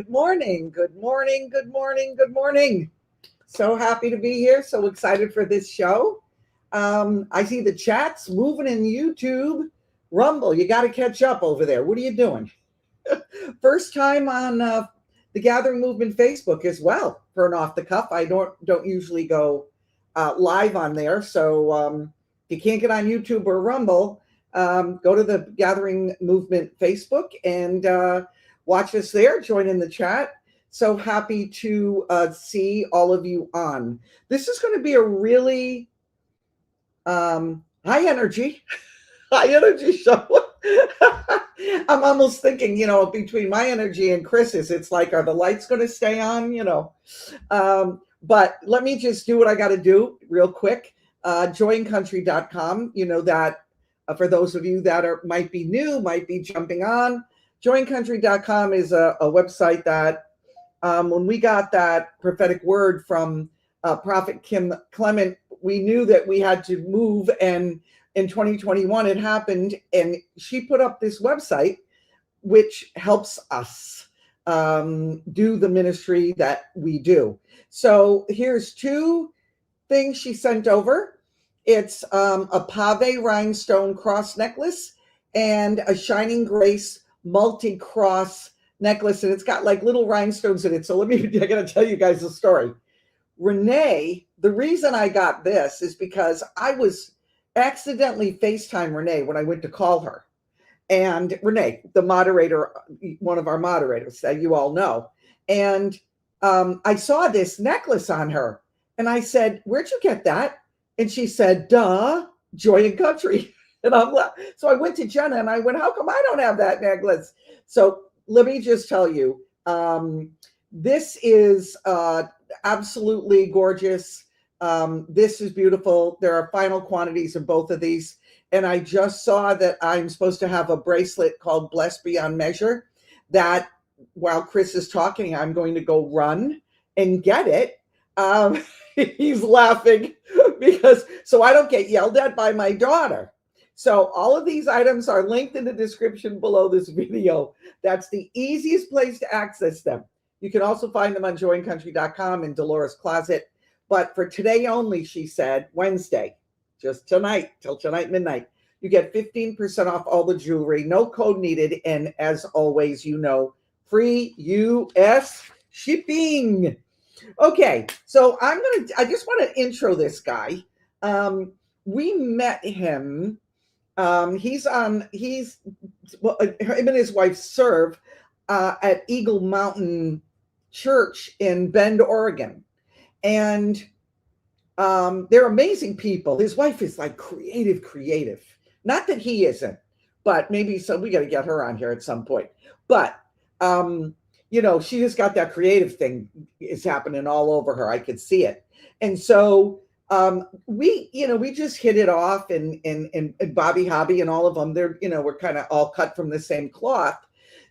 Good morning, good morning, good morning, good morning. So happy to be here. So excited for this show. I see the chats moving in YouTube. Rumble, you got to catch up over there. What are you doing? First time on the Gathering Movement Facebook as well for an off the cuff. I don't usually go live on there. So if you can't get on YouTube or Rumble, go to the Gathering Movement Facebook and watch us there. Join in the chat. So happy to see all of you on. This is going to be a really high energy show. I'm almost thinking, between my energy and Chris's, it's like, are the lights going to stay on? But let me just do what I got to do real quick. Joincountry.com, that for those of you that might be new, might be jumping on, joincountry.com is a website that when we got that prophetic word from Prophet Kim Clement, we knew that we had to move, and in 2021 it happened, and she put up this website which helps us do the ministry that we do. So here's two things she sent over. It's a pave rhinestone cross necklace and a shining grace multi-cross necklace, and it's got like little rhinestones in it. So I gotta tell you guys a story. Renee, the reason I got this is because I was accidentally FaceTime Renee when I went to call her. And Renee, the moderator, one of our moderators that you all know. And I saw this necklace on her. And I said, where'd you get that? And she said, duh, Joy and Country. And so I went to Jenna and I went, how come I don't have that necklace? So let me just tell you, this is absolutely gorgeous. This is beautiful. There are final quantities of both of these. And I just saw that I'm supposed to have a bracelet called Blessed Beyond Measure that while Chris is talking, I'm going to go run and get it. He's laughing so I don't get yelled at by my daughter. So all of these items are linked in the description below this video. That's the easiest place to access them. You can also find them on joincountry.com in Delora's Closet. But for today only, she said, Wednesday, just tonight, till tonight midnight, you get 15% off all the jewelry, no code needed. And as always, free US shipping. Okay, so I just want to intro this guy. We met him. Him and his wife serve at Eagle Mountain Church in Bend, Oregon. And they're amazing people. His wife is like creative. Not that he isn't, but maybe so. We got to get her on here at some point. But, she just got that creative thing is happening all over her. I could see it. And so we just hit it off, and Bobby Hobby and all of them, we're kind of all cut from the same cloth.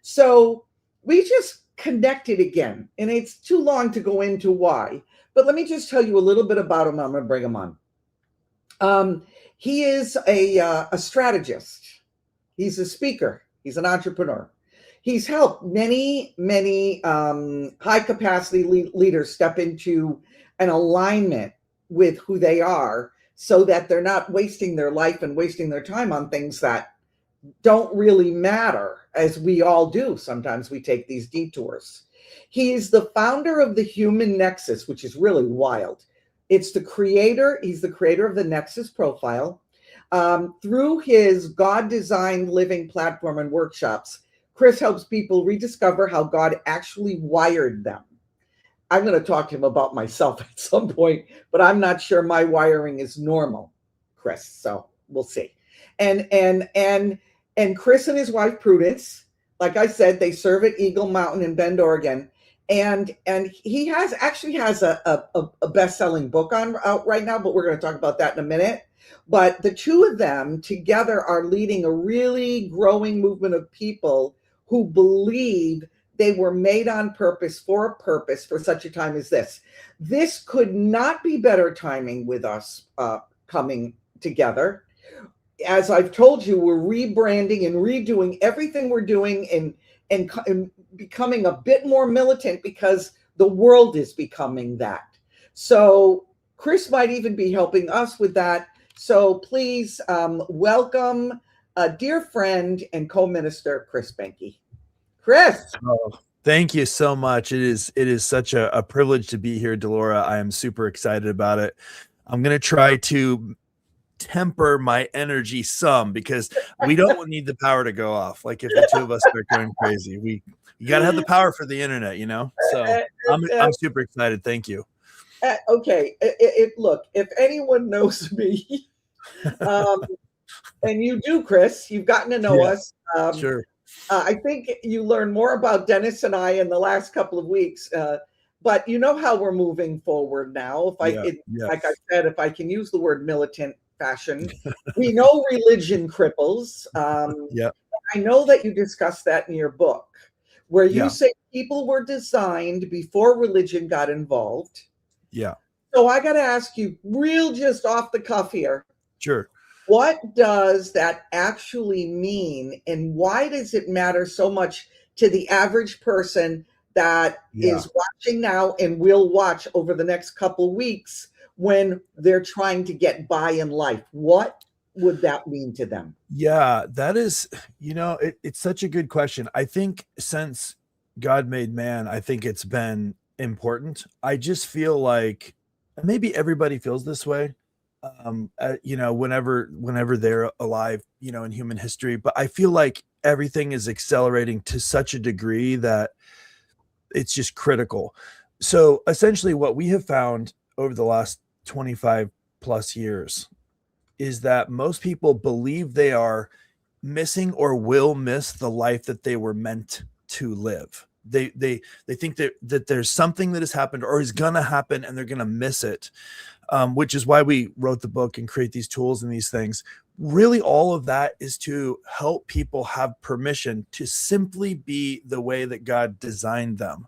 So we just connected again, and it's too long to go into why. But let me just tell you a little bit about him. I'm going to bring him on. He is a strategist. He's a speaker. He's an entrepreneur. He's helped many high capacity leaders step into an alignment with who they are so that they're not wasting their life and wasting their time on things that don't really matter, as we all do. Sometimes we take these detours. He is the founder of the Human Nexus, which is really wild. He's the creator of the Nexus Profile. Through his God-designed living platform and workshops, Chris helps people rediscover how God actually wired them. I'm going to talk to him about myself at some point, but I'm not sure my wiring is normal, Chris. So we'll see. And Chris and his wife Prudence, like I said, they serve at Eagle Mountain in Bend, Oregon. And he has a best-selling book out right now, but we're going to talk about that in a minute. But the two of them together are leading a really growing movement of people who believe they were made on purpose for such a time as this. This could not be better timing with us coming together. As I've told you, we're rebranding and redoing everything we're doing and becoming a bit more militant because the world is becoming that. So Chris might even be helping us with that. So please welcome a dear friend and co-minister, Chris Behnke. Chris. Oh, thank you so much. It is such a privilege to be here, Delora. I am super excited about it. I'm going to try to temper my energy some because we don't need the power to go off. Like if the two of us start going crazy, you got to have the power for the internet, you know? So I'm super excited. Thank you. Okay. Look, if anyone knows me, and you do, Chris, you've gotten to know us. Sure. I think you learned more about Dennis and I in the last couple of weeks, but you know how we're moving forward now. Like I said, if I can use the word militant fashion, we know religion cripples. I know that you discussed that in your book, where you say people were designed before religion got involved. Yeah. So I got to ask you, real just off the cuff here. Sure. What does that actually mean, and why does it matter so much to the average person that is watching now and will watch over the next couple weeks when they're trying to get by in life? What would that mean to them? Yeah, that is, it's such a good question. I think since God made man, I think it's been important. I just feel like maybe everybody feels this way. Whenever they're alive, in human history, but I feel like everything is accelerating to such a degree that it's just critical. So essentially what we have found over the last 25 plus years is that most people believe they are missing or will miss the life that they were meant to live. They think that there's something that has happened or is going to happen and they're going to miss it. Which is why we wrote the book and create these tools and these things. Really, all of that is to help people have permission to simply be the way that God designed them.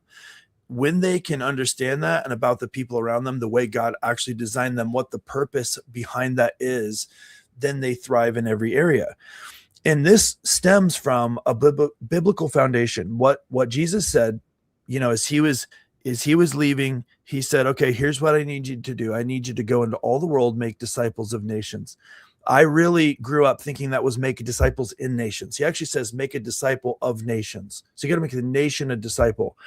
When they can understand that and about the people around them, the way God actually designed them, what the purpose behind that is, then they thrive in every area. And this stems from a biblical foundation. What Jesus said, as he was leaving, he said, okay, here's what I need you to do. I need you to go into all the world, make disciples of nations. I really grew up thinking that was make disciples in nations. He actually says, make a disciple of nations. So you got to make the nation a disciple.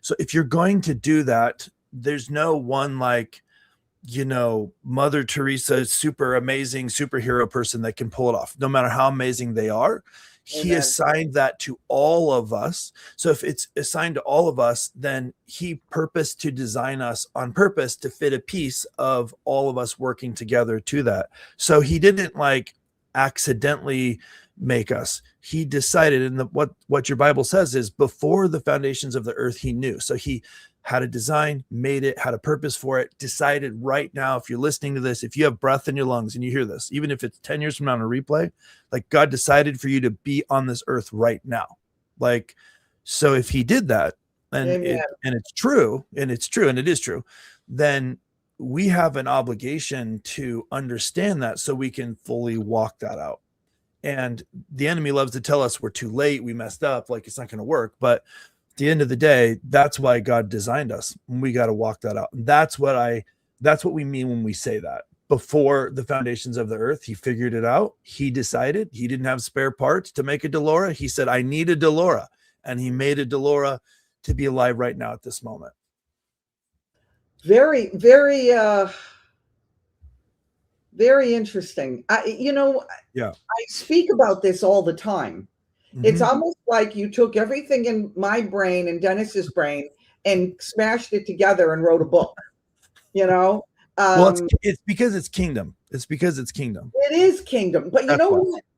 So if you're going to do that, there's no one Mother Teresa, super amazing superhero person that can pull it off, no matter how amazing they are. He Amen. assigned that to all of us. So if it's assigned to all of us, then he purposed to design us on purpose to fit a piece of all of us working together to that. So he didn't accidentally make us. He decided, and what your Bible says is before the foundations of the earth, he knew. So he had a design, made it, had a purpose for it, decided right now, if you're listening to this, if you have breath in your lungs and you hear this, even if it's 10 years from now on a replay, God decided for you to be on this earth right now. So if he did that, and it's true, and it is true, then we have an obligation to understand that so we can fully walk that out. And the enemy loves to tell us we're too late, we messed up, it's not going to work. But at the end of the day, that's why God designed us. And we got to walk that out. And that's what we mean when we say that. Before the foundations of the earth, he figured it out. He decided he didn't have spare parts to make a Delora. He said, I need a Delora. And he made a Delora to be alive right now at this moment. Very, very, very interesting. I speak about this all the time. Mm-hmm. It's almost like you took everything in my brain and Dennis's brain and smashed it together and wrote a book. Well, it's because it's kingdom. It's because it's kingdom. It is kingdom. But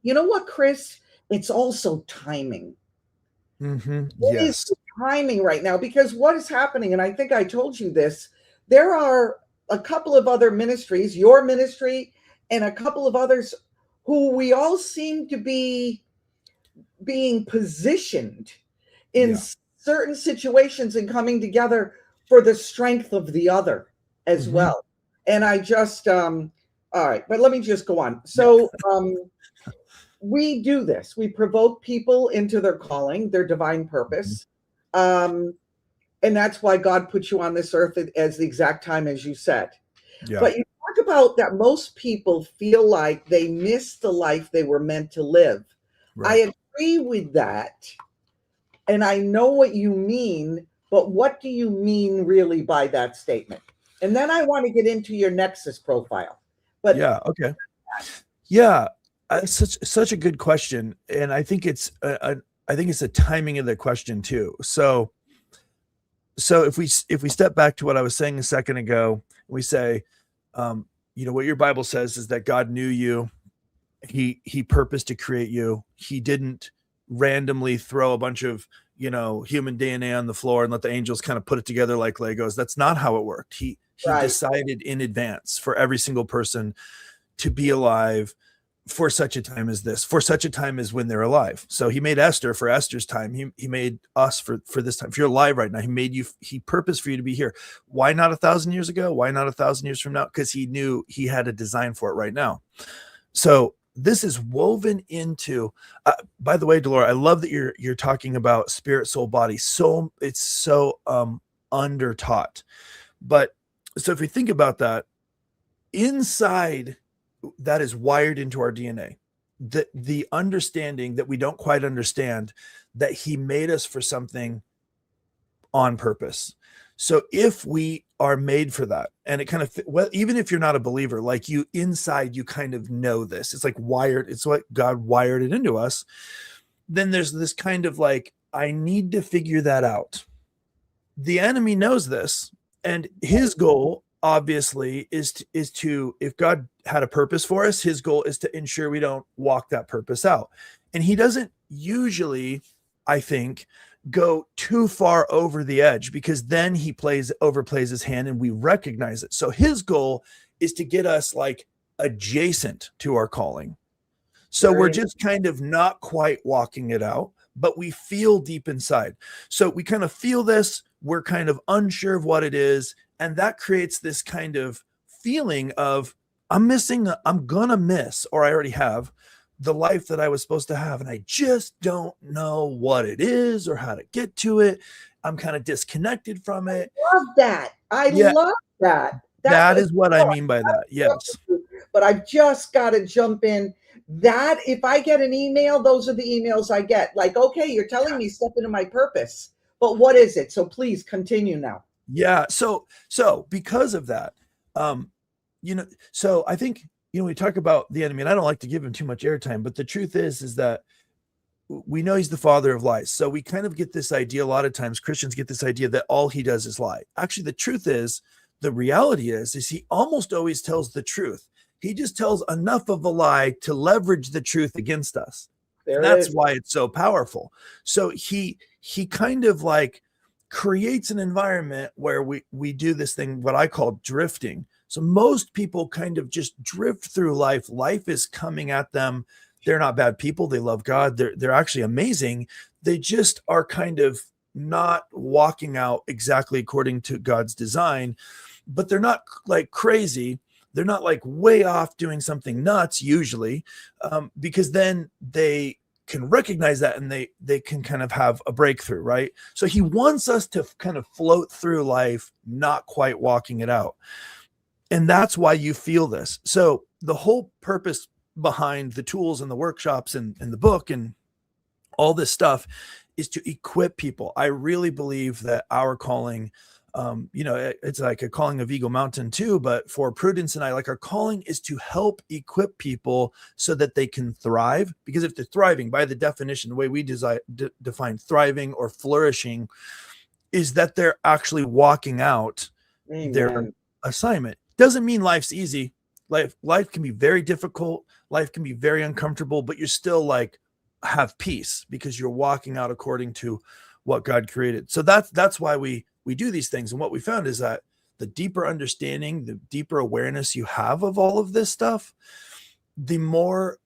you know what, Chris? It's also timing. Mm-hmm. It is timing right now, because what is happening, and I think I told you this, there are a couple of other ministries, your ministry and a couple of others, who we all seem to be being positioned in certain situations and coming together for the strength of the other as well. And I just all right, but let me just go on. So we do this. We provoke people into their calling, their divine purpose. And that's why God put you on this earth as the exact time as you said. Yeah. But you talk about that most people feel like they miss the life they were meant to live. Right. I agree with that. And I know what you mean, but what do you mean really by that statement? And then I want to get into your Nexus profile. But yeah. Okay. Yeah. Such a good question. And I think it's a timing of the question too. So if we step back to what I was saying a second ago, we say, what your Bible says is that God knew you. He purposed to create you. He didn't randomly throw a bunch of, human DNA on the floor and let the angels kind of put it together like Legos. That's not how it worked. He Right. decided in advance for every single person to be alive for such a time as this, for such a time as when they're alive. So he made Esther for Esther's time. He made us for this time. If you're alive right now, he purposed for you to be here. Why not 1,000 years ago? Why not 1,000 years from now? Because he knew he had a design for it right now. So this is woven into, by the way, Delora, I love that you're talking about spirit, soul, body. So it's so under taught. But so if we think about that, inside that is wired into our DNA, the understanding that we don't quite understand that he made us for something on purpose. So if we are made for that, and it kind of, well, even if you're not a believer, like you inside, you kind of know this, it's like wired, it's what God wired it into us. Then there's this kind of like, I need to figure that out. The enemy knows this, and his goal obviously is to, if God had a purpose for us, his goal is to ensure we don't walk that purpose out. And he doesn't usually, I think, go too far over the edge, because then he overplays his hand and we recognize it. So his goal is to get us like adjacent to our calling. So we're just kind of not quite walking it out, but we feel deep inside. So we kind of feel this, we're kind of unsure of what it is. And that creates this kind of feeling of, I'm gonna miss, or I already have, the life that I was supposed to have. And I just don't know what it is or how to get to it. I'm kind of disconnected from it. I love that. I love that. That is what I mean by that. Yes. But I've just got to jump in. That if I get an email, those are the emails I get. Like, okay, you're telling me step into my purpose, but what is it? So please continue now. Yeah. So because of that, so I think, we talk about the enemy, and I don't like to give him too much airtime, but the truth is that we know he's the father of lies. So we kind of get this idea, a lot of times Christians get this idea that all he does is lie. Actually, the truth is, the reality is he almost always tells the truth. He just tells enough of a lie to leverage the truth against us. That's why it's so powerful. So he kind of like creates an environment where we do this thing, what I call drifting. So most people kind of just drift through life. Life is coming at them. They're not bad people. They love God. They're actually amazing. They just are kind of not walking out exactly according to God's design, but they're not like crazy. They're not like way off doing something nuts usually, because then they can recognize that and they can kind of have a breakthrough, right? So he wants us to kind of float through life, not quite walking it out. And that's why you feel this. So the whole purpose behind the tools and the workshops and the book and all this stuff is to equip people. I really believe that our calling, it's like a calling of Eagle Mountain too, but for Prudence and I, like our calling is to help equip people so that they can thrive. Because if they're thriving, by the definition, the way we define thriving or flourishing is that they're actually walking out their assignment. Doesn't mean life's easy. Life can be very difficult. Life can be very uncomfortable, but you're still like have peace because you're walking out according to what God created. So that's why we do these things. And what we found is that the deeper understanding, the deeper awareness you have of all of this stuff, the more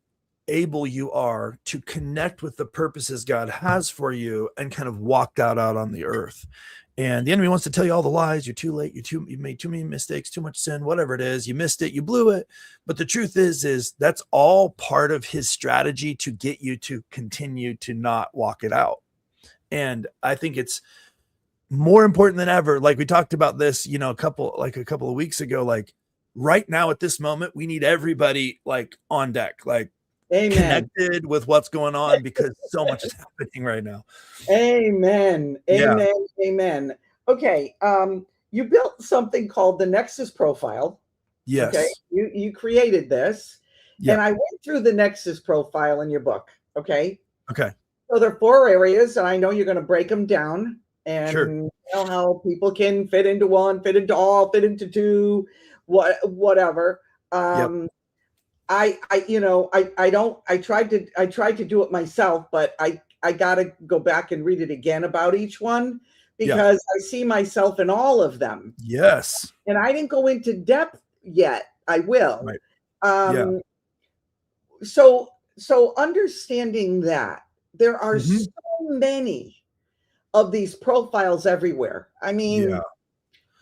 able you are to connect with the purposes God has for you and kind of walk that out on the earth. And the enemy wants to tell you all the lies. You're too late. You made too many mistakes, too much sin, whatever it is. You missed it. You blew it. But the truth is that's all part of his strategy to get you to continue to not walk it out. And I think it's more important than ever. Like we talked about this, a couple of weeks ago, like right now at this moment, we need everybody like on deck, like Amen. Connected with what's going on, because so much is happening right now. Amen. Amen. Yeah. Amen. Okay. You built something called the Nexus profile. Yes. Okay. You created this. Yeah. And I went through the Nexus profile in your book. Okay. Okay. So there are 4 areas, and I know you're going to break them down, and sure. You know how people can fit into 1, fit into all, fit into 2, whatever. Yep. I tried to do it myself, but I got to go back and read it again about each one, because I see myself in all of them. Yes. And I didn't go into depth yet. I will. Right. So understanding that there are so many of these profiles everywhere. I mean,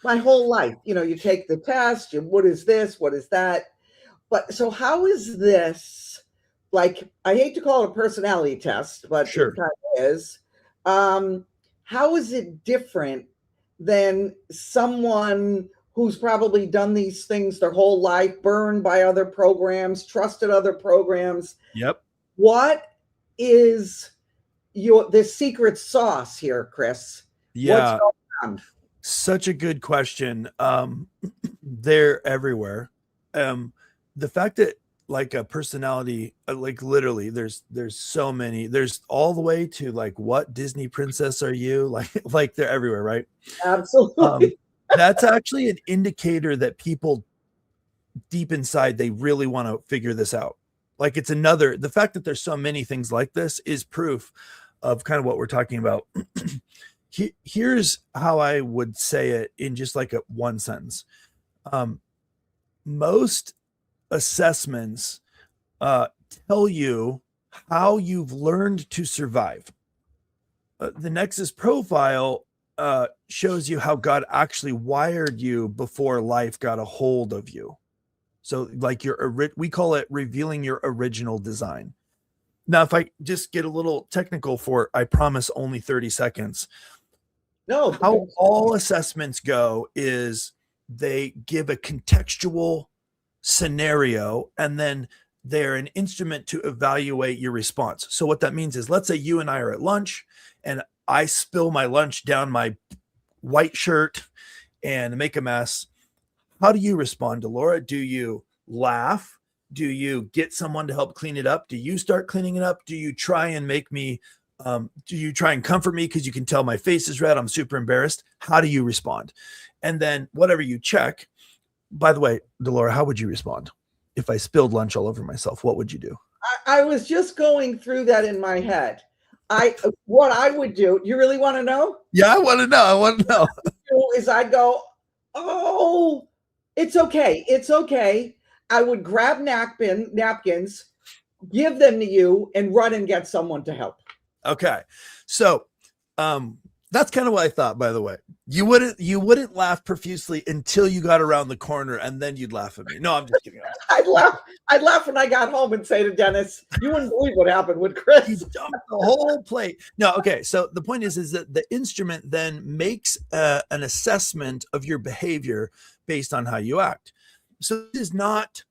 my whole life, you take the test, what is this? What is that? But so how is this, like, I hate to call it a personality test, but sure. It kind of is. How is it different than someone who's probably done these things their whole life, burned by other programs, trusted other programs? Yep. What is the secret sauce here, Chris? Yeah. What's going on? Such a good question. They're everywhere. The fact that like a personality, like literally there's so many, there's all the way to like, what Disney princess are you? Like they're everywhere, right? Absolutely. That's actually an indicator that people deep inside, they really want to figure this out. Like it's the fact that there's so many things like this is proof of kind of what we're talking about. Here's how I would say it in just like one sentence. Most assessments tell you how you've learned to survive. The Nexus profile shows you how God actually wired you before life got a hold of you. So like we call it revealing your original design. Now, if I just get a little technical I promise only 30 seconds. No. How all assessments go is they give a contextual scenario, and then they're an instrument to evaluate your response. So what that means is, let's say you and I are at lunch and I spill my lunch down my white shirt and make a mess. How do you respond, Delora? Do you laugh? Do you get someone to help clean it up? Do you start cleaning it up? Do you try and make me, do you try and comfort me because you can tell my face is red, I'm super embarrassed? How do you respond? And then whatever you check. By the way, Delora, how would you respond if I spilled lunch all over myself? What would you do? I was just going through that in my head. What I would do, you really want to know? Yeah, I want to know. Is I'd go, oh, it's okay. It's okay. I would grab napkins, give them to you, and run and get someone to help. Okay. So that's kind of what I thought, by the way. You wouldn't laugh profusely until you got around the corner, and then you'd laugh at me. No, I'm just kidding. I'd laugh when I got home and say to Dennis, you wouldn't believe what happened with Chris. He dumped the whole plate. No, okay. So the point is that the instrument then makes an assessment of your behavior based on how you act. So this is not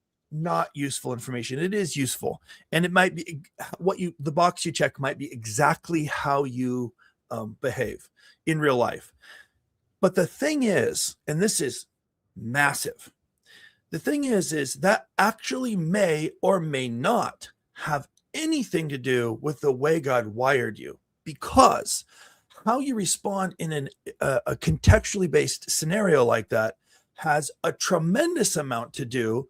useful information. It is useful. And it might be the box you check might be exactly how you behave in real life. But the thing is, and this is massive, the thing is that actually may or may not have anything to do with the way God wired you, because how you respond in a contextually based scenario like that has a tremendous amount to do.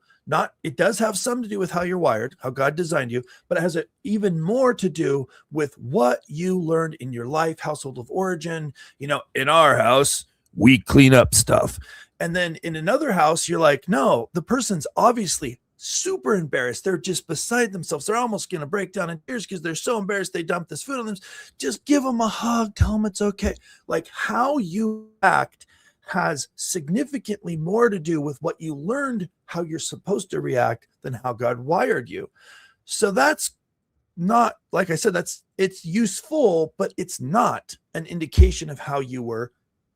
It does have some to do with how you're wired, how God designed you, but it has even more to do with what you learned in your life, household of origin. In our house, we clean up stuff. And then in another house, you're like, no, the person's obviously super embarrassed. They're just beside themselves. They're almost going to break down in tears because they're so embarrassed they dumped this food on them. Just give them a hug. Tell them it's okay. Like, how you act has significantly more to do with what you learned how you're supposed to react than how God wired you. So that's not, like I said, it's useful, but it's not an indication of how you were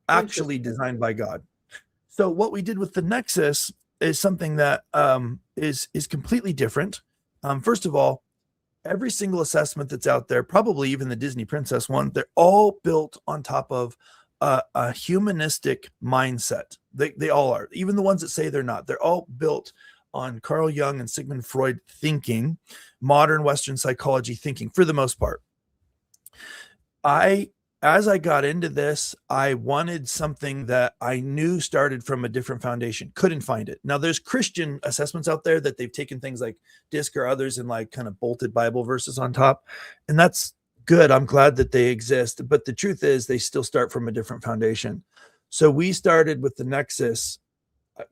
actually designed by God. So what we did with the Nexus is something that is completely different. First of all, every single assessment that's out there, probably even the Disney Princess one, they're all built on top of a humanistic mindset. They all are. Even the ones that say they're not. They're all built on Carl Jung and Sigmund Freud thinking, modern Western psychology thinking, for the most part. As I got into this, I wanted something that I knew started from a different foundation. Couldn't find it. Now, there's Christian assessments out there that they've taken things like DISC or others and like kind of bolted Bible verses on top. And that's good. I'm glad that they exist. But the truth is they still start from a different foundation. So we started with the Nexus.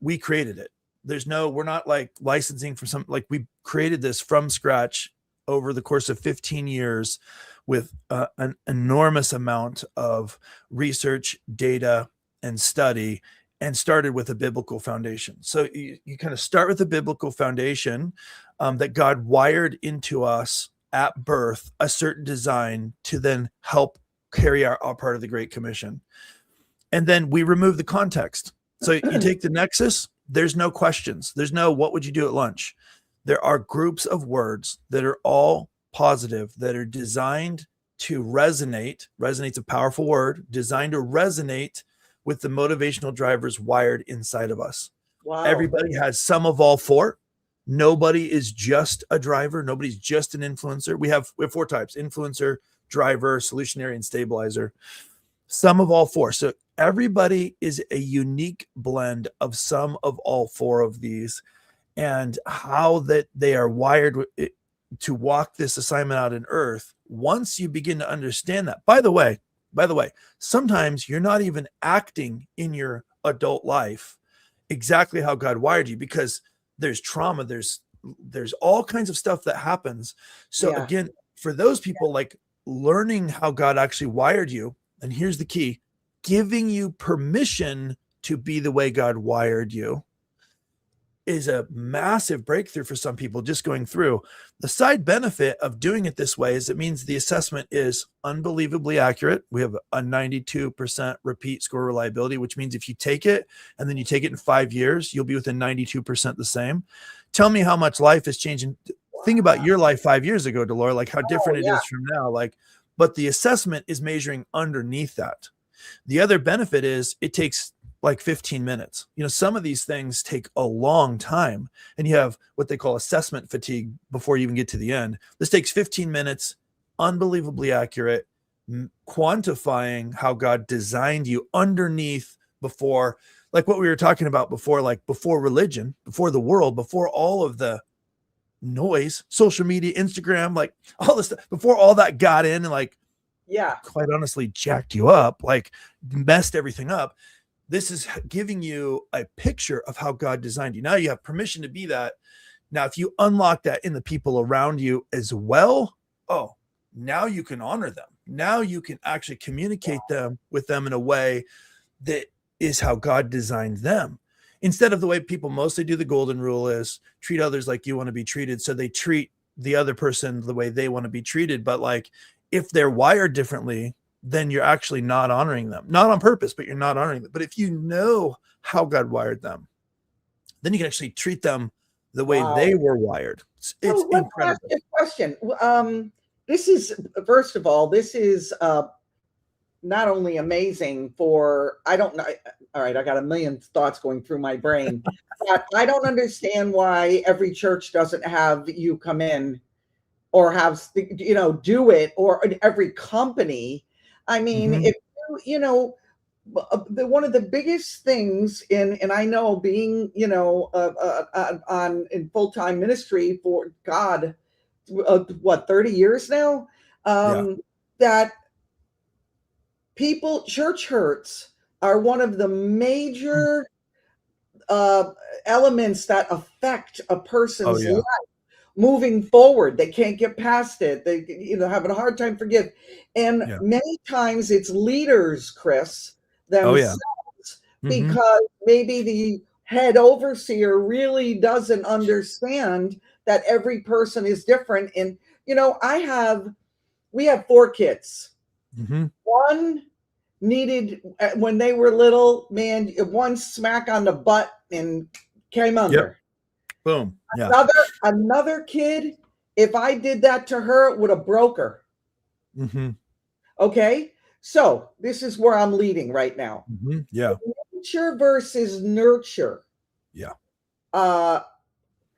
We created it. We're not like licensing from like we created this from scratch over the course of 15 years with an enormous amount of research, data, and study, and started with a biblical foundation. So you kind of start with a biblical foundation that God wired into us at birth, a certain design to then help carry our part of the Great Commission. And then we remove the context. So you take the Nexus, there's no questions. There's no, what would you do at lunch? There are groups of words that are all positive, that are designed to resonate. Resonate's a powerful word, designed to resonate with the motivational drivers wired inside of us. Wow. Everybody has some of all four. Nobody is just a driver. Nobody's just an influencer. We have four types: influencer, driver, solutionary, and stabilizer. Some of all four. So everybody is a unique blend of some of all four of these, and how that they are wired to walk this assignment out in earth. Once you begin to understand that, by the way, sometimes you're not even acting in your adult life exactly how God wired you, because there's trauma, there's all kinds of stuff that happens. So again, for those people, like learning how God actually wired you, and here's the key, giving you permission to be the way God wired you, is a massive breakthrough for some people just going through. The side benefit of doing it this way is it means the assessment is unbelievably accurate. We have a 92% repeat score reliability, which means if you take it and then you take it in 5 years, you'll be within 92% the same. Tell me how much life is changing. Think about your life 5 years ago, Delora, like how different it is from now. Like, but the assessment is measuring underneath that. The other benefit is it takes like 15 minutes. You know, some of these things take a long time, and you have what they call assessment fatigue before you even get to the end. This takes 15 minutes, unbelievably accurate, quantifying how God designed you underneath before, like what we were talking about before, like before religion, before the world, before all of the noise, social media, Instagram, like all this stuff, before all that got in and like, quite honestly, jacked you up, like messed everything up. This is giving you a picture of how God designed you. Now you have permission to be that. Now, if you unlock that in the people around you as well, oh, now you can honor them. Now you can actually communicate with them in a way that is how God designed them. Instead of the way people mostly do the golden rule is treat others like you want to be treated. So they treat the other person the way they want to be treated. But like, if they're wired differently, then you're actually not honoring them. Not on purpose, but you're not honoring them. But if you know how God wired them, then you can actually treat them the way they were wired. It's incredible. Let me ask you a question. This is, first of all, this is not only amazing for, I don't know, all right, I got a million thoughts going through my brain, but I don't understand why every church doesn't have you come in or have, you know, do it, or every company. I mean, if you know, one of the biggest things and I know being, you know, in full-time ministry for God, what, 30 years now, that people, church hurts are one of the major elements that affect a Oh person's yeah. life moving forward. They can't get past it. They, having a hard time forgive. And Yeah. many times it's leaders, Chris, Oh yeah. themselves, Hmm. because maybe the head overseer really doesn't understand that every person is different. And, we have 4 kids. Hmm. One needed, when they were little, man, one smack on the butt and came Yep. under. Boom. Yeah. Another kid, if I did that to her, it would have broke her. Hmm. Okay? So this is where I'm leading right now. Hmm. Yeah. Nature versus nurture Yeah.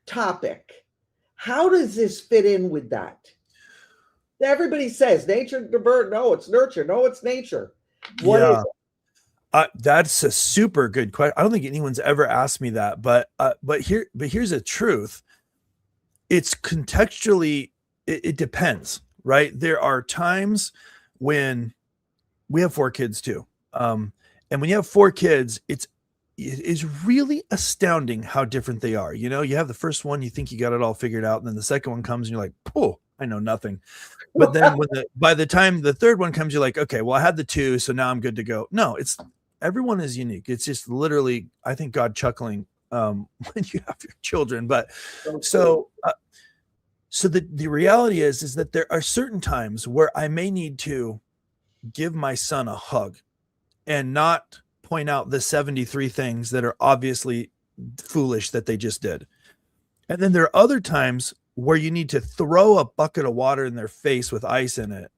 topic. How does this fit in with that? Everybody says nature, the bird. No, it's nurture. No, it's nature. What is Yeah. it? That's a super good question. I don't think anyone's ever asked me that, but here's the truth. It's contextually, it depends, right? There are times when we have 4 kids too. And when you have 4 kids, it is really astounding how different they are. You have the first one, you think you got it all figured out, and then the second one comes and you're like, oh, I know nothing. But then by the time the third one comes, you're like, okay, well, I had the 2, so now I'm good to go. No, everyone is unique. It's just literally, I think, God chuckling when you have your children. But so the reality is that there are certain times where I may need to give my son a hug and not point out the 73 things that are obviously foolish that they just did. And then there are other times where you need to throw a bucket of water in their face with ice in it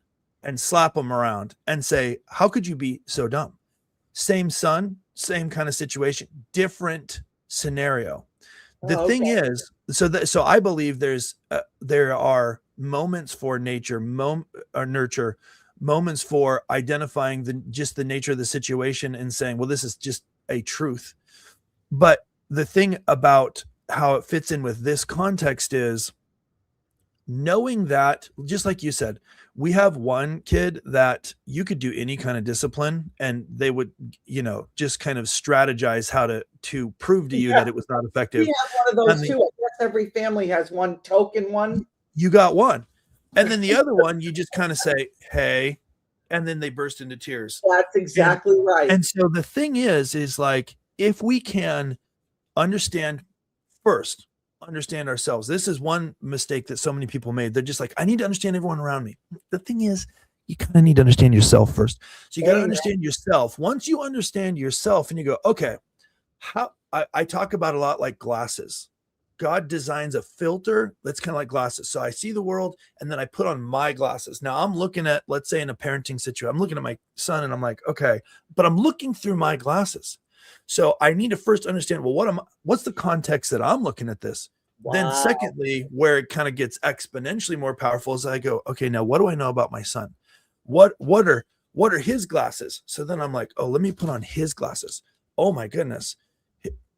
and slap them around and say, how could you be so dumb? Same son, same kind of situation, different scenario. The thing is, so I believe there are moments for nature, or nurture, moments for identifying the nature of the situation and saying, well, this is just a truth. But the thing about how it fits in with this context is knowing that, just like you said, we have one kid that you could do any kind of discipline and they would, just kind of strategize how to prove to you that it was not effective. We have one of those too. I guess every family has one token one. You got one. And then the other one, you just kind of say, hey, and then they burst into tears. That's exactly right. And so the thing is like, if we can understand ourselves. This is one mistake that so many people made. They're just like, I need to understand everyone around me. The thing is, you kind of need to understand yourself first. So you got to understand yourself. Once you understand yourself and you go, okay, how I talk about a lot like glasses. God designs a filter that's kind of like glasses. So I see the world and then I put on my glasses. Now I'm looking at, let's say in a parenting situation, I'm looking at my son and I'm like, okay, but I'm looking through my glasses. So I need to first understand, well, what's the context that I'm looking at this? Wow. Then secondly, where it kind of gets exponentially more powerful is I go, okay, now what do I know about my son? What are his glasses? So then I'm like, oh, let me put on his glasses. Oh my goodness.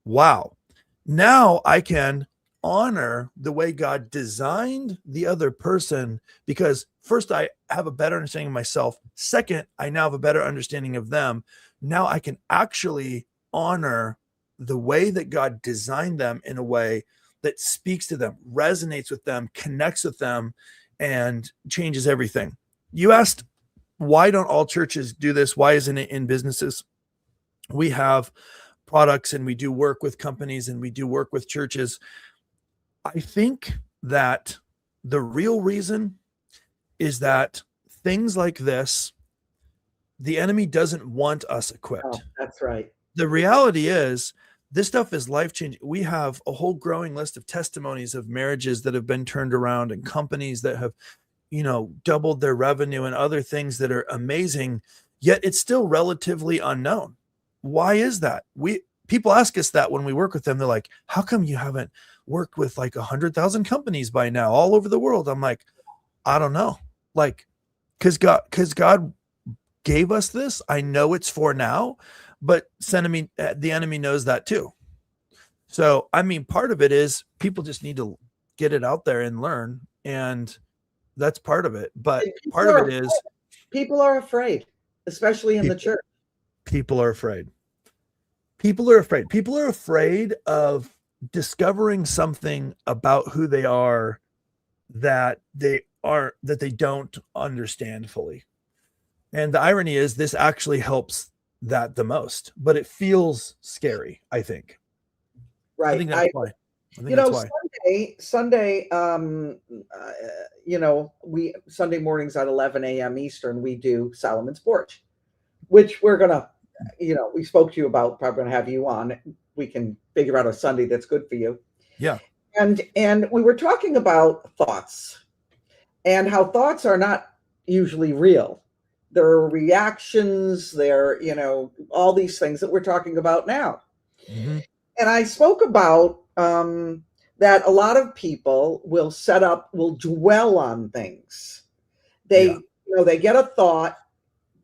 Wow. Now I can honor the way God designed the other person, because first I have a better understanding of myself. Second, I now have a better understanding of them. Now I can actually honor the way that God designed them in a way that speaks to them, resonates with them, connects with them, and changes everything. You asked, why don't all churches do this? Why isn't it in businesses? We have products and we do work with companies and we do work with churches. I think that the real reason is that things like this, the enemy doesn't want us equipped. Oh, that's right. The reality is this stuff is life-changing. We have a whole growing list of testimonies of marriages that have been turned around and companies that have, doubled their revenue and other things that are amazing, yet it's still relatively unknown. Why is that? People ask us that when we work with them. They're like, how come you haven't worked with like 100,000 companies by now all over the world? I'm like, I don't know. Like, because God gave us this. I know it's for now, but the enemy knows that too. So, I mean, part of it is people just need to get it out there and learn. And that's part of it. But part of it is people are afraid, especially in the church. People are afraid. People are afraid. People are afraid of discovering something about who they are that they don't understand fully. And the irony is this actually helps that the most, but it feels scary, I think. I Right. think that's why. I think You that's know, why. Sunday, we Sunday mornings at 11 a.m. Eastern, we do Solomon's Porch, which we're gonna, we spoke to you about. Probably gonna have you on. We can figure out a Sunday that's good for you. Yeah. And we were talking about thoughts and how thoughts are not usually real. They're reactions. They're all these things that we're talking about now. Mm-hmm. And I spoke about that a lot of people will dwell on things. Yeah. They get a thought,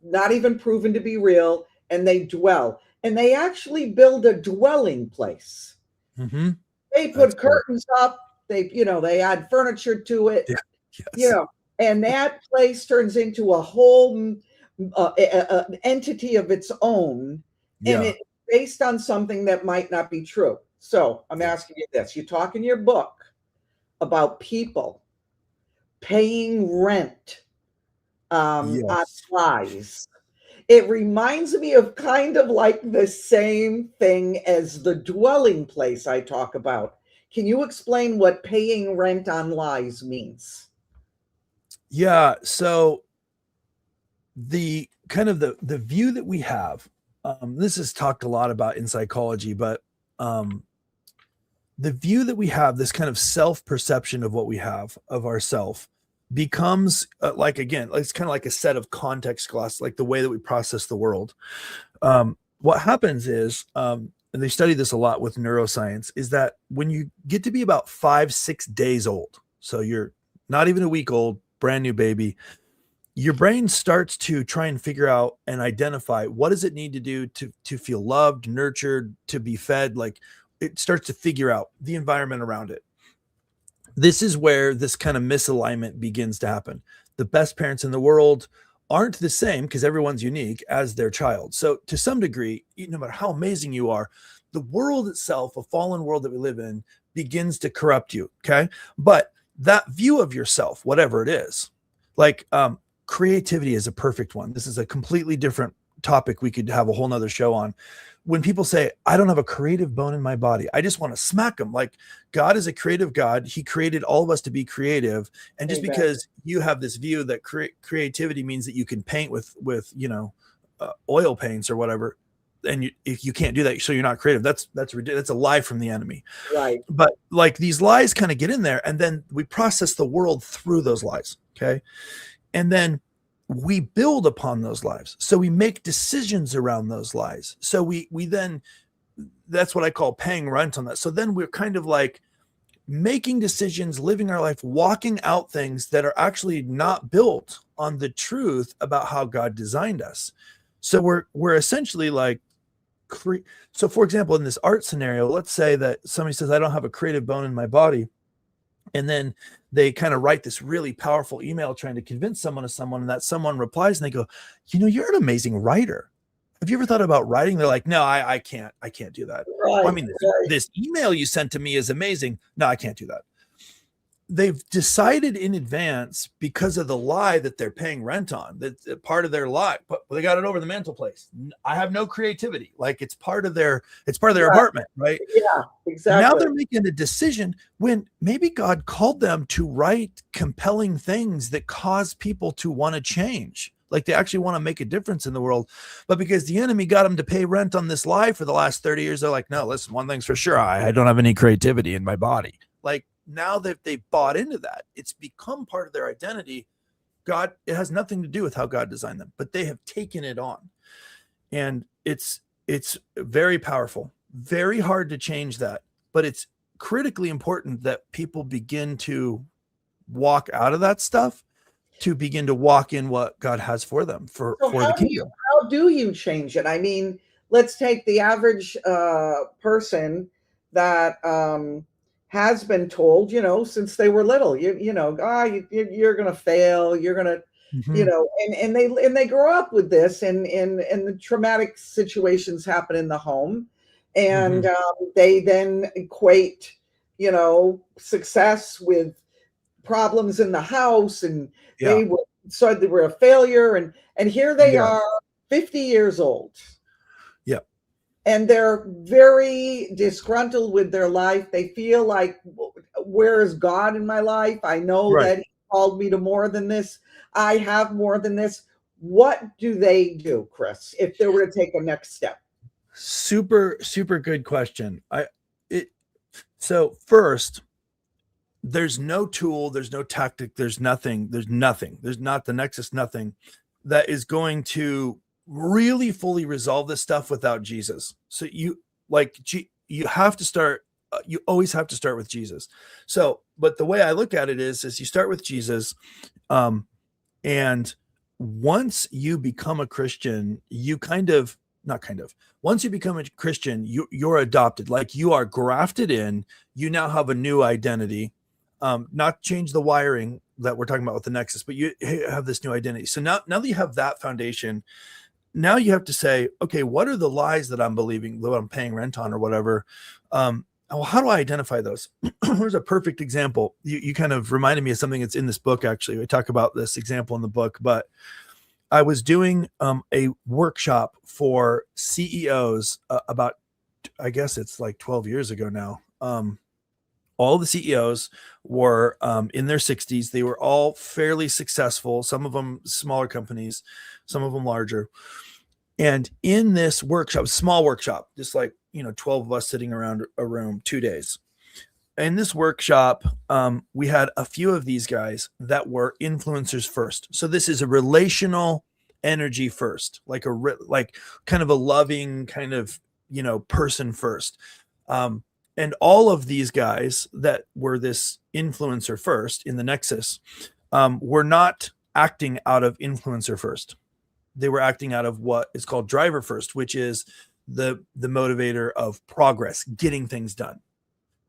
not even proven to be real, and they dwell. And they actually build a dwelling place. Mm-hmm. They That's put cool. curtains up, they add furniture to it, Yeah. Yes. and that place turns into a whole entity of its own, and Yeah. it's based on something that might not be true. So I'm Yeah. asking you this. You talk in your book about people paying rent on Yes. lies. It reminds me of kind of like the same thing as the dwelling place I talk about. Can you explain what paying rent on lies means? Yeah. So the kind of the view that we have, this is talked a lot about in psychology, but the view that we have, this kind of self-perception of what we have of ourself, becomes like, again, it's kind of like a set of context glass, like the way that we process the world. What happens is, and they study this a lot with neuroscience, is that when you get to be about 5-6 days old, so you're not even a week old, brand new baby, your brain starts to try and figure out and identify what does it need to do to feel loved, nurtured, to be fed. Like, it starts to figure out the environment around it. This is where this kind of misalignment begins to happen. The best parents in the world aren't the same, because everyone's unique, as their child. So to some degree, no matter how amazing you are, the world itself, a fallen world that we live in, begins to corrupt you. Okay. But that view of yourself, whatever it is, like, creativity is a perfect one. This is a completely different topic we could have a whole nother show on. When people say, I don't have a creative bone in my body, I just want to smack them. Like, God is a creative God. He created all of us to be creative. And just Exactly. because you have this view that creativity means that you can paint with oil paints or whatever, and if you can't do that, so you're not creative, that's ridiculous. That's a lie from the enemy. Right. But like, these lies kind of get in there, and then we process the world through those lies. Okay. And then we build upon those lives. So we make decisions around those lies. So we then, that's what I call paying rent on that. So then we're kind of like making decisions, living our life, walking out things that are actually not built on the truth about how God designed us. So we're essentially like, so for example, in this art scenario, let's say that somebody says, I don't have a creative bone in my body. And then they kind of write this really powerful email trying to convince someone of someone, and that someone replies and they go, you're an amazing writer. Have you ever thought about writing? They're like, no, I can't do that. Well, I Right. mean, Right. this email you sent to me is amazing. No, I can't do that. They've decided in advance, because of the lie that they're paying rent on, that part of their lie, but they got it over the mantelpiece. I have no creativity. Like, it's part of their Right. apartment, right? Yeah, Now exactly. they're making a decision when maybe God called them to write compelling things that cause people to want to change. Like, they actually want to make a difference in the world. But because the enemy got them to pay rent on this lie for the last 30 years, they're like, no, listen, one thing's for sure. I don't have any creativity in my body. Like, now that they've bought into that, it's become part of their identity. It has nothing to do with how God designed them, but they have taken it on. And it's very powerful, very hard to change that. But it's critically important that people begin to walk out of that stuff, to begin to walk in what God has for them, for So the kingdom. how do you change it? I mean, let's take the average person that has been told, since they were little, you're going to fail, you're going to, Mm-hmm. and they grow up with this, and the traumatic situations happen in the home, and they then equate, success with problems in the house, and Yeah. they were a failure, and here they Yeah. are, 50 years old, Yeah. and they're very disgruntled with their life. They feel like, where is God in my life? I know Right. that He called me to more than this. I have more than this. What do they do, Chris, if they were to take a next step? Super, super good question. So first, there's no tool, there's no tactic, there's nothing, there's not the nexus, nothing that is going to really fully resolve this stuff without Jesus. So you have to start, you always have to start with Jesus. So, but the way I look at it is you start with Jesus. And once you become a Christian, once you become a Christian, you're adopted, like you are grafted in, you now have a new identity. Not change the wiring that we're talking about with the Nexus, but you have this new identity. So now that you have that foundation, now you have to say, okay, what are the lies that I'm believing, that I'm paying rent on or whatever? Well, how do I identify those? Here's a perfect example. You kind of reminded me of something that's in this book. Actually, we talk about this example in the book, but I was doing a workshop for CEOs about, I guess it's like 12 years ago now. All the CEOs were in their 60s. They were all fairly successful, some of them smaller companies, some of them larger. And in this workshop, small workshop, just like, 12 of us sitting around a room, 2 days. In this workshop, we had a few of these guys that were influencers first. So this is a relational energy first, like kind of a loving kind of, person first. And all of these guys that were this influencer first in the Nexus were not acting out of influencer first. They were acting out of what is called driver first, which is the motivator of progress, getting things done.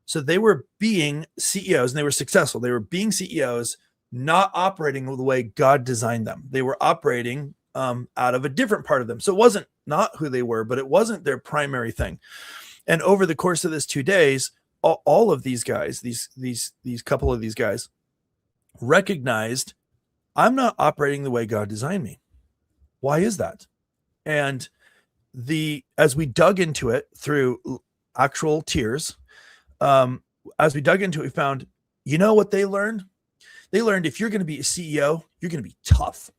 So they were being CEOs and they were successful. They were being CEOs, not operating the way God designed them. They were operating out of a different part of them. So it wasn't not who they were, but it wasn't their primary thing. And over the course of this 2 days, all of these guys, these couple of these guys recognized, I'm not operating the way God designed me. Why is that? And as we dug into it through actual tears, as we dug into it, we found, what they learned? They learned if you're going to be a CEO, you're going to be tough.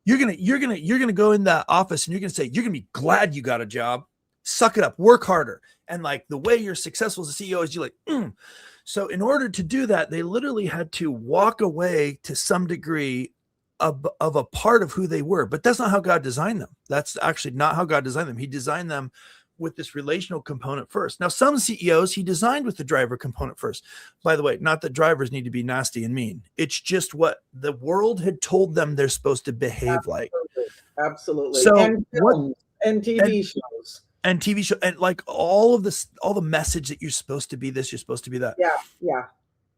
You're going to go in that office and you're going to say, you're going to be glad you got a job. Suck it up, work harder. And like the way you're successful as a CEO is you're like, So in order to do that, they literally had to walk away to some degree of a part of who they were. But that's not how God designed them. That's actually not how God designed them. He designed them with this relational component first. Now, some CEOs he designed with the driver component first. By the way, not that drivers need to be nasty and mean. It's just what the world had told them they're supposed to behave like. Absolutely. So and films and TV shows. And TV show, and like all the message that you're supposed to be this, you're supposed to be that. Yeah.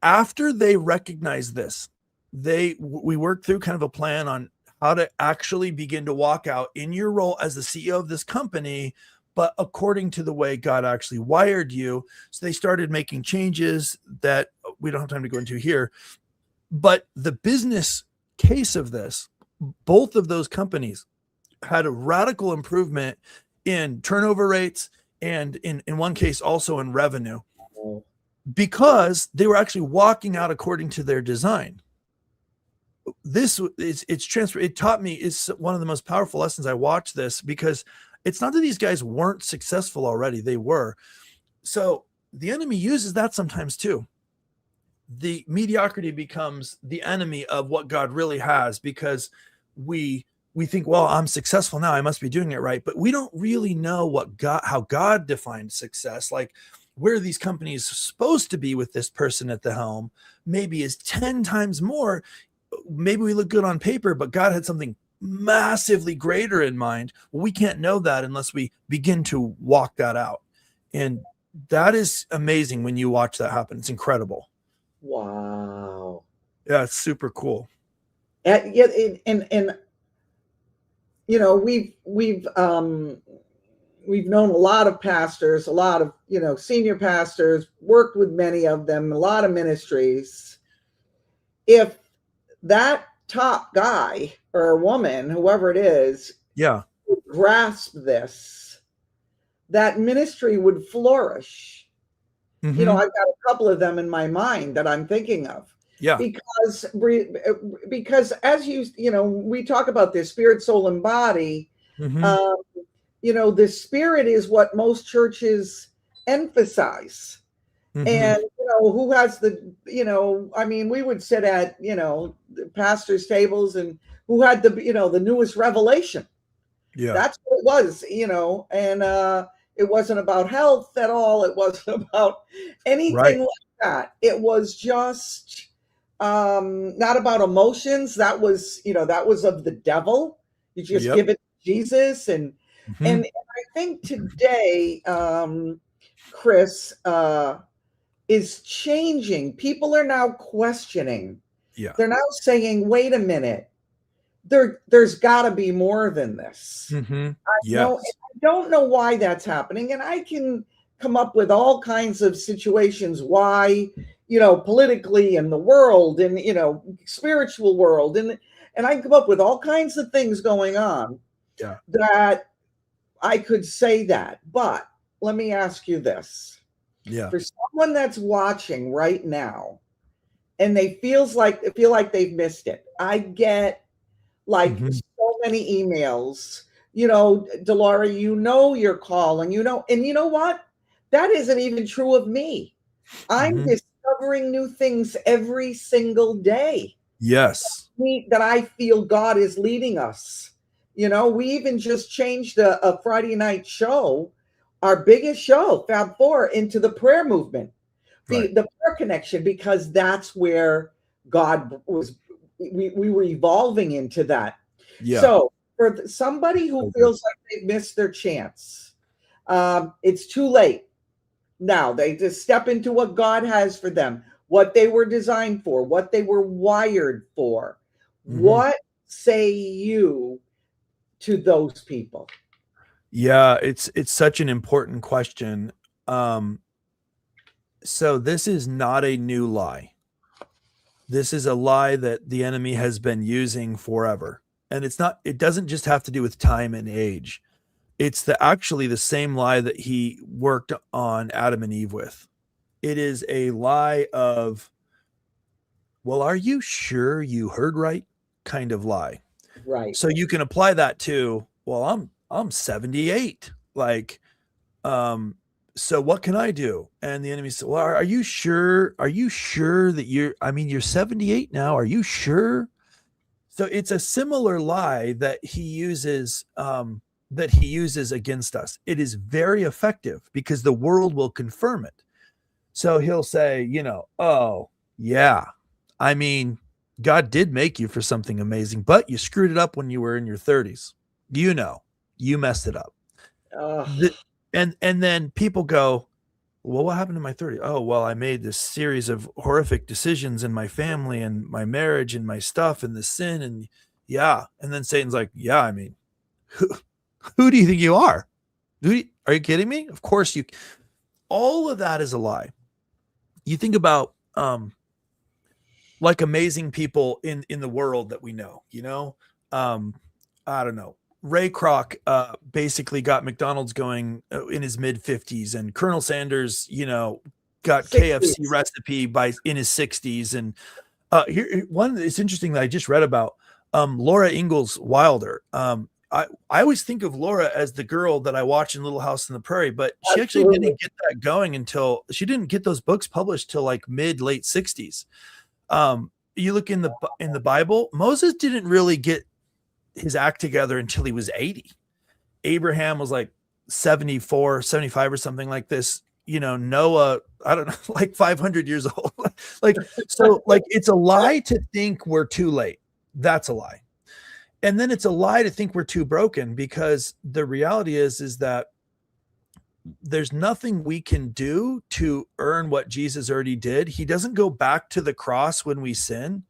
After they recognized this, we worked through kind of a plan on how to actually begin to walk out in your role as the CEO of this company, but according to the way God actually wired you. So they started making changes that we don't have time to go into here. But the business case of this, both of those companies had a radical improvement in turnover rates and in one case also in revenue, because they were actually walking out according to their design. It's transfer. It taught me, it's one of the most powerful lessons. I watched this because it's not that these guys weren't successful already. They were. So the enemy uses that sometimes too. The mediocrity becomes the enemy of what God really has, because we think, well, I'm successful now, I must be doing it right. But we don't really know how God defined success. Like where these companies supposed to be with this person at the helm maybe is 10 times more. Maybe we look good on paper, but God had something massively greater in mind. Well, we can't know that unless we begin to walk that out. And that is amazing when you watch that happen. It's incredible. Wow. Yeah, it's super cool. And we've we've known a lot of pastors, a lot of, senior pastors, worked with many of them, a lot of ministries. If that top guy or woman, whoever it is, Yeah. would grasp this, that ministry would flourish. Mm-hmm. I've got a couple of them in my mind that I'm thinking of. Yeah. Because as we talk about this spirit, soul, and body. Mm-hmm. The spirit is what most churches emphasize. Mm-hmm. And, who has we would sit at, the pastors' tables, and who had the newest revelation. Yeah. That's what it was, and it wasn't about health at all. It wasn't about anything like that. It was just not about emotions. That was of the devil. You just give it to Jesus. And I think today, Chris, is changing. People are now questioning. Yeah. They're now saying, wait a minute, there's got to be more than this. Mm-hmm. I don't know why that's happening. And I can come up with all kinds of situations why, politically in the world and, spiritual world. And I can come up with all kinds of things going on that I could say that. But let me ask you this. Yeah. For someone that's watching right now and they feel like they've missed it. I get so many emails, Delora, your call, and you know what? That isn't even true of me. I'm discovering new things every single day. Yes. That I feel God is leading us. We even just changed a Friday night show, our biggest show, Fab Four, into the prayer movement, the prayer connection, because that's where God was. We were evolving into that. Yeah. So for somebody who feels like they've missed their chance, it's too late. Now they just step into what God has for them, what they were designed for, what they were wired for. What say you to those people? Yeah, it's such an important question. So this is not a new lie. This is a lie that the enemy has been using forever. And it doesn't just have to do with time and age. It's actually the same lie that he worked on Adam and Eve with. It is a lie of, well, are you sure you heard right? Kind of lie. Right. So you can apply that to, well, I'm 78. So what can I do? And the enemy said, well, are you sure? Are you sure that you're 78 now? Are you sure? So it's a similar lie that he uses against us. It is very effective because the world will confirm it. So he'll say, oh yeah, God did make you for something amazing, but you screwed it up when you were in your 30s. You messed it up. And then people go, well, what happened in my 30s? Oh, well, I made this series of horrific decisions in my family and my marriage and my stuff and the sin. And and then Satan's like, who do you think you are? Are you kidding me? Of course all of that is a lie. You think about, amazing people in the world that we know, I don't know. Ray Kroc basically got McDonald's going in his mid 50s, and Colonel Sanders, got 60s. KFC recipe in his 60s. And here one it's interesting that I just read about Laura Ingalls Wilder. I always think of Laura as the girl that I watch in Little House on the Prairie, but she actually didn't get that going until she didn't get those books published till like late 60s. You look in the Bible, Moses didn't really get his act together until he was 80. Abraham was like 74, 75 or something like this. Noah, I don't know, like 500 years old. It's a lie to think we're too late. That's a lie. And then it's a lie to think we're too broken, because the reality is that there's nothing we can do to earn what Jesus already did. He doesn't go back to the cross when we sin.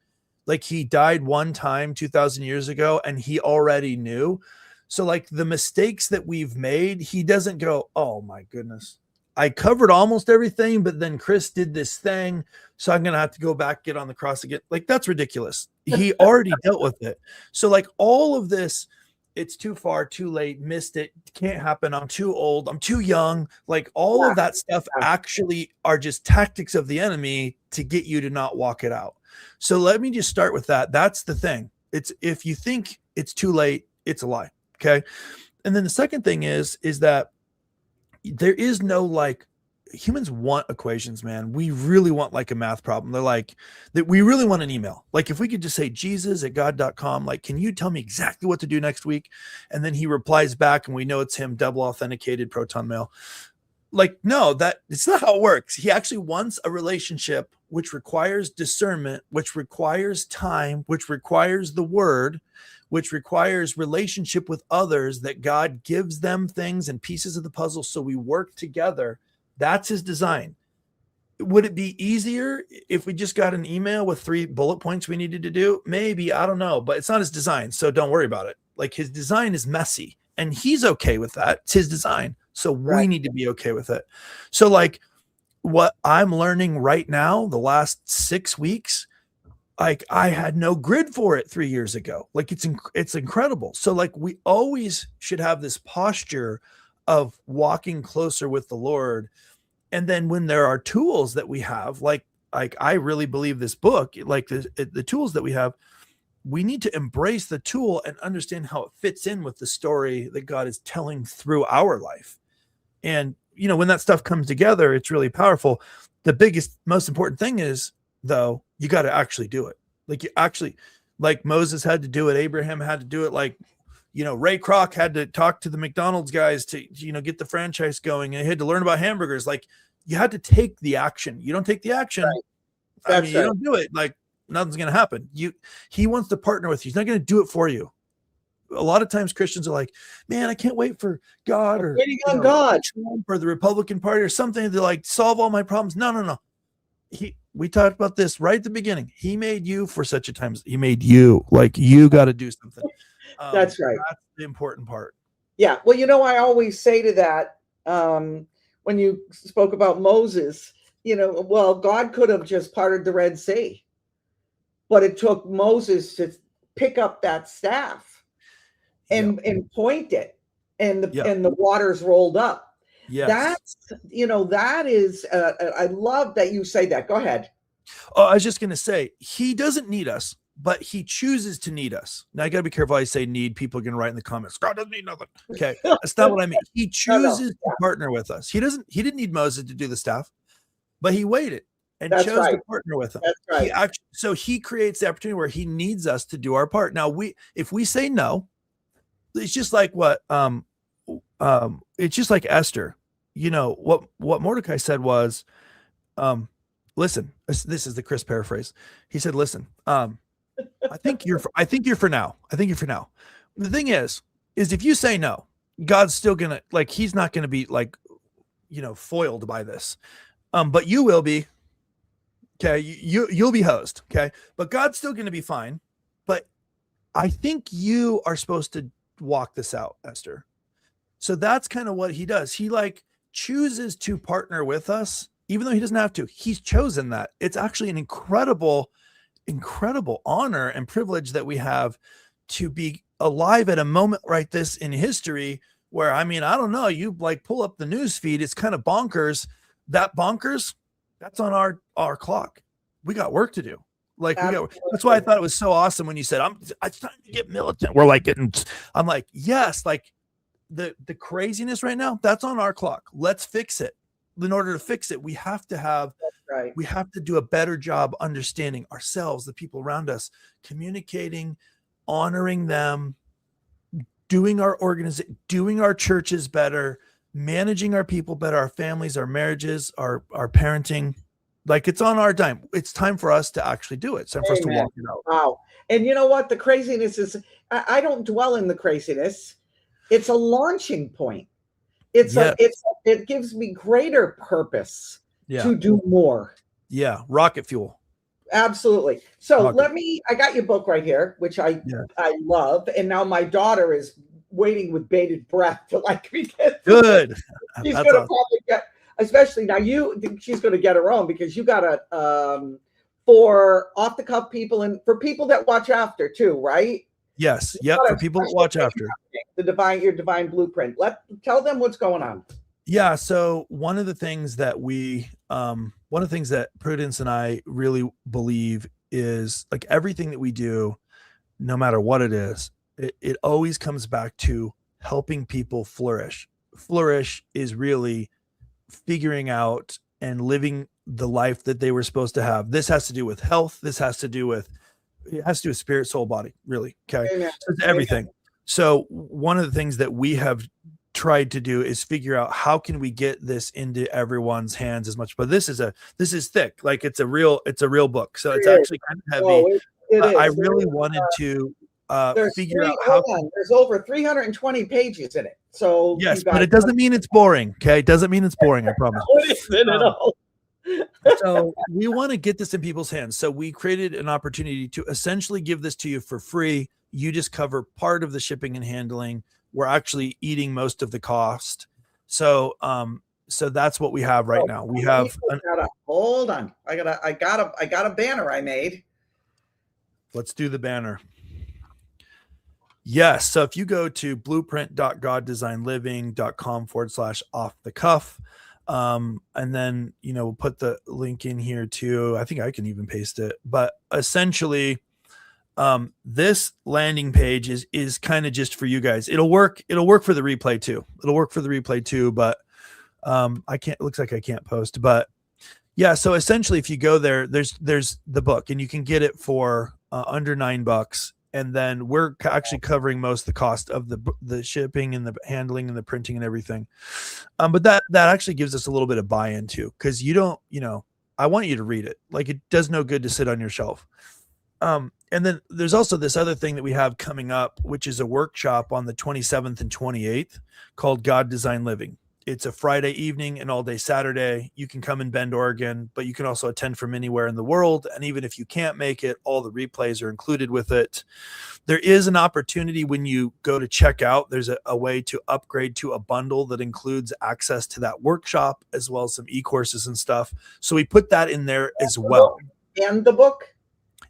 Like, he died one time 2,000 years ago and he already knew. So like the mistakes that we've made, he doesn't go, oh my goodness, I covered almost everything, but then Chris did this thing, so I'm going to have to go back, get on the cross again. Like, that's ridiculous. He already dealt with it. So like all of this, it's too far, too late, missed it, can't happen, I'm too old, I'm too young. Like all of that stuff actually are just tactics of the enemy to get you to not walk it out. So let me just start with that. That's the thing. It's, if you think it's too late, it's a lie. Okay. And then the second thing is that there is no, like, humans want equations, man. We really want like a math problem. They're like, that we really want an email. Like if we could just say jesus@god.com, like, can you tell me exactly what to do next week? And then he replies back and we know it's him, double authenticated proton mail. Like, no, that it's not how it works. He actually wants a relationship, which requires discernment, which requires time, which requires the word, which requires relationship with others, that God gives them things and pieces of the puzzle so we work together. That's his design. Would it be easier if we just got an email with 3 bullet points we needed to do? Maybe, I don't know, but it's not his design, so don't worry about it. Like, his design is messy and he's okay with that. It's his design. So we need to be okay with it. So like what I'm learning right now, the last 6 weeks, like I had no grid for it 3 years ago. Like it's incredible. So like we always should have this posture of walking closer with the Lord. And then when there are tools that we have, like I really believe this book, like the tools that we have, we need to embrace the tool and understand how it fits in with the story that God is telling through our life. And, you know, when that stuff comes together, it's really powerful. The biggest, most important thing is, though, you got to actually do it. Like you actually, like Moses had to do it. Abraham had to do it. Like, you know, Ray Kroc had to talk to the McDonald's guys to, you know, get the franchise going, and he had to learn about hamburgers. Like, you had to take the action. You don't take the action. Right. I mean, you don't do it. Like, nothing's going to happen. He wants to partner with you. He's not going to do it for you. A lot of times Christians are like, man, I can't wait for God or God Trump or the Republican Party or something to like solve all my problems. No. We talked about this right at the beginning. He made you for such a time. He made you. Like, you got to do something. That's right. That's the important part. Yeah. Well, you know, I always say to that, when you spoke about Moses, you know, well, God could have just parted the Red Sea, but it took Moses to pick up that staff and point it, and the waters rolled up. Yes. That's, you know, that is, I love that you say that. Go ahead. Oh, I was just going to say, he doesn't need us, but he chooses to need us. Now, I got to be careful. I say need. People are going to write in the comments, God doesn't need nothing. Okay. That's not what I mean. He chooses to partner with us. He didn't need Moses to do the stuff, but he waited and chose to partner with him. That's right. So he creates the opportunity where he needs us to do our part. Now, if we say no, it's just like what, it's just like Esther. You know, what Mordecai said was, listen, this is the Chris paraphrase. He said, listen, I think you're for now. The thing is if you say no, God's still gonna, like, he's not gonna be like, you know, foiled by this. But you will be. Okay, you'll be hosed. Okay, but God's still gonna be fine. But I think you are supposed to walk this out, Esther. So that's kind of what he does. He like chooses to partner with us, even though he doesn't have to. He's chosen that. It's actually an incredible honor and privilege that we have to be alive at a moment like this in history where, I mean, I don't know, you like pull up the news feed, it's kind of bonkers. That's on our clock. We got work to do. Like, that's why I thought it was so awesome when you said, it's time to get militant. We're like I'm like, yes, like the craziness right now, that's on our clock. Let's fix it. In order to fix it, we have to do a better job understanding ourselves, the people around us, communicating, honoring them, doing our churches better, managing our people better, our families, our marriages, our parenting. Like, it's on our dime. It's time for us to actually do it. It's time for us to walk it out. Wow. And you know what? The craziness is, I don't dwell in the craziness. It's a launching point. It gives me greater purpose to do more. Yeah. Rocket fuel. Absolutely. So I got your book right here, which I love. And now my daughter is waiting with bated breath to like begin. Good. She's That's gonna awesome. probably get, especially now. She's gonna get her own because you got to for off the cuff people and for people that watch after too, right? Yes. You Yep. got For a people that special watch thing after. happening, your divine blueprint. Tell them what's going on. Yeah. So one of the things that Prudence and I really believe is like everything that we do, no matter what it is, it always comes back to helping people flourish. Flourish is really figuring out and living the life that they were supposed to have. This has to do with health. It has to do with spirit, soul, body, really. Okay. Amen. So it's everything. Amen. So one of the things that we have tried to do is figure out how can we get this into everyone's hands as much, but this is thick. Like it's a real book. So it's actually kind of heavy. Oh, it is. I really wanted to figure out how. There's over 320 pages in it. So yes, but it doesn't mean it's boring. Okay. It doesn't mean it's boring. I promise. It isn't at all. So we want to get this in people's hands. So we created an opportunity to essentially give this to you for free. You just cover part of the shipping and handling. We're actually eating most of the cost. So that's what we have right now. We have hold on. I got a banner I made. Let's do the banner. Yes. So if you go to blueprint.goddesignliving.com/off the cuff, and then, we'll put the link in here too. I think I can even paste it, but essentially, this landing page is kind of just for you guys. It'll work for the replay too. But, it looks like I can't post, but yeah. So essentially if you go there, there's the book and you can get it for under $9. And then we're actually covering most of the cost of the shipping and the handling and the printing and everything. But that actually gives us a little bit of buy-in too, because I want you to read it. Like it does no good to sit on your shelf. And then there's also this other thing that we have coming up, which is a workshop on the 27th and 28th called God Design Living. It's a Friday evening and all day Saturday. You can come in Bend, Oregon, but you can also attend from anywhere in the world. And even if you can't make it, all the replays are included with it. There is an opportunity when you go to check out. There's a way to upgrade to a bundle that includes access to that workshop as well as some e-courses and stuff. So we put that in there as well. And the book?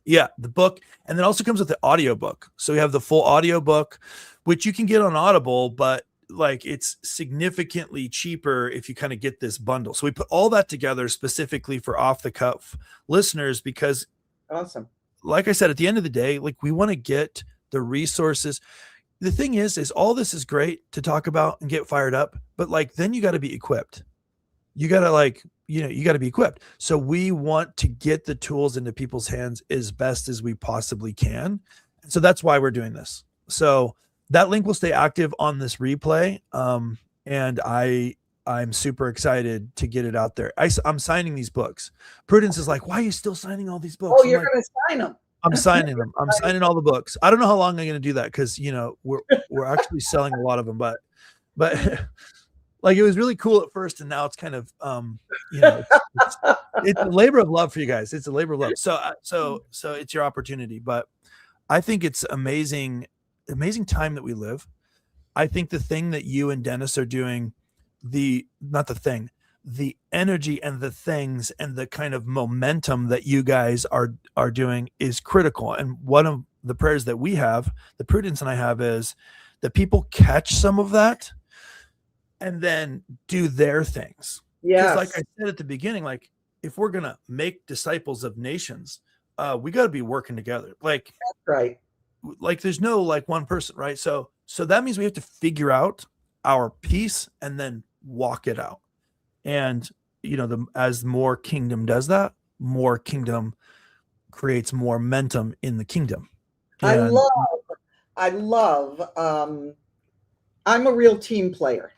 Yeah, the book. And then also comes with the audio book. So we have the full audio book, which you can get on Audible, but like it's significantly cheaper if you kind of get this bundle. So we put all that together specifically for off the cuff listeners, because awesome. Like I said, at the end of the day, like we want to get the resources. The thing is all this is great to talk about and get fired up, but like, then you got to be equipped. You got to you got to be equipped. So we want to get the tools into people's hands as best as we possibly can. So that's why we're doing this. So that link will stay active on this replay. And I'm super excited to get it out there. I'm signing these books. Prudence is like, why are you still signing all these books? Oh, you're going to sign them. I'm signing them. I'm signing all the books. I don't know how long I'm going to do that because, we're actually selling a lot of them, but like it was really cool at first. And now it's kind of, it's a labor of love for you guys. It's a labor of love. So it's your opportunity, but I think it's amazing time that we live. I think the thing that you and Dennis are doing, the energy and the things and the kind of momentum that you guys are doing is critical. And one of the prayers that we have, the Prudence and I have, is that people catch some of that and then do their things. Yeah. Like I said at the beginning, like if we're going to make disciples of nations, we got to be working together. Like, that's right. Like there's no like one person, right? So that means we have to figure out our piece and then walk it out. And as more kingdom does that, more kingdom creates more momentum in the kingdom. And I love I'm a real team player.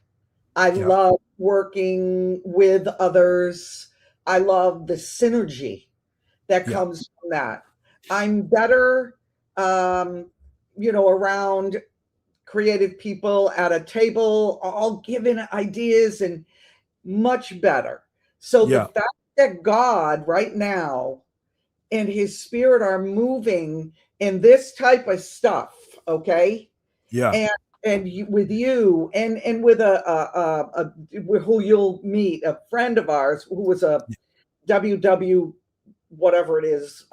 I love working with others. I love the synergy that comes from that. I'm better around creative people at a table, all giving ideas, and much better. So the fact that God right now and his spirit are moving in this type of stuff, okay? Yeah. And and with you and with who you'll meet, a friend of ours who was a WW whatever it is